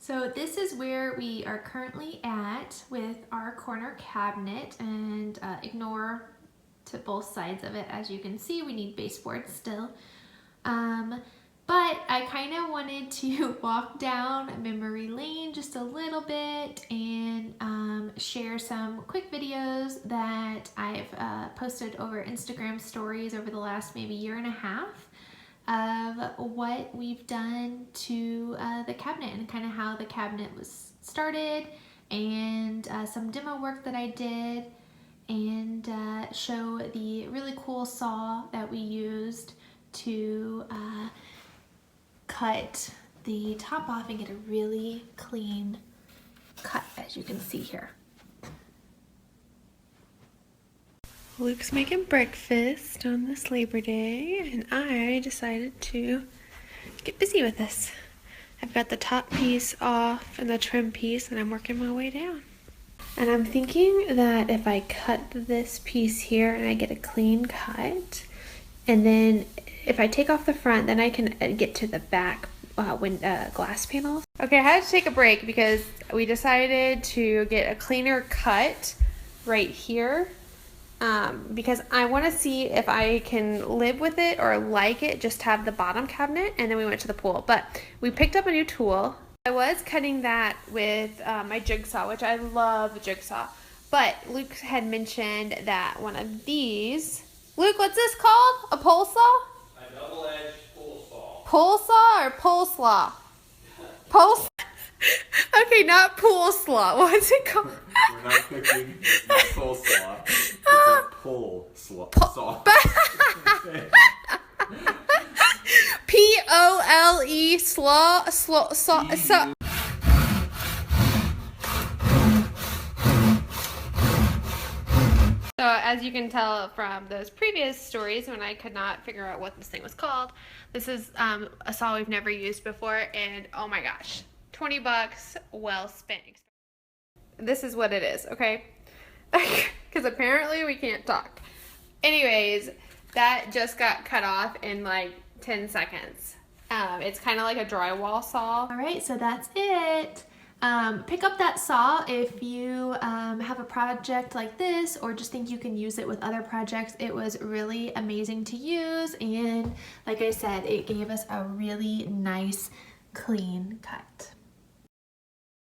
So this is where we are currently at with our corner cabinet, and ignore to both sides of it. As you can see, we need baseboards still. But I kind of wanted to walk down memory lane just a little bit and share some quick videos that I've posted over Instagram stories over the last maybe year and a half of what we've done to the cabinet and kind of how the cabinet was started, and some demo work that I did, and show the really cool saw that we used to cut the top off and get a really clean cut, as you can see here. Luke's making breakfast on this Labor Day, and I decided to get busy with this. I've got the top piece off and the trim piece, and I'm working my way down. And I'm thinking that if I cut this piece here and I get a clean cut, and then if I take off the front, then I can get to the back glass panels. Okay, I had to take a break because we decided to get a cleaner cut right here. Because I want to see if I can live with it or like it, just have the bottom cabinet, and then we went to the pool. But we picked up a new tool. I was cutting that with my jigsaw, which I love jigsaw, but Luke had mentioned that one of these, Luke, what's this called? A pole saw? A double-edged pole saw. Pole saw or pole slaw? Pole. Okay, not pool slaw. What's it called? We're not cooking. It's not pole saw. It's a pole saw. P-O-L-E slaw saw. So. So as you can tell from those previous stories, when I could not figure out what this thing was called, this is a saw we've never used before, and oh my gosh, $20 well spent. This is what it is, okay? Because apparently we can't talk. Anyways, that just got cut off in like 10 seconds. It's kind of like a drywall saw. All right, so that's it. Pick up that saw if you have a project like this, or just think you can use it with other projects. It was really amazing to use, and like I said, it gave us a really nice clean cut.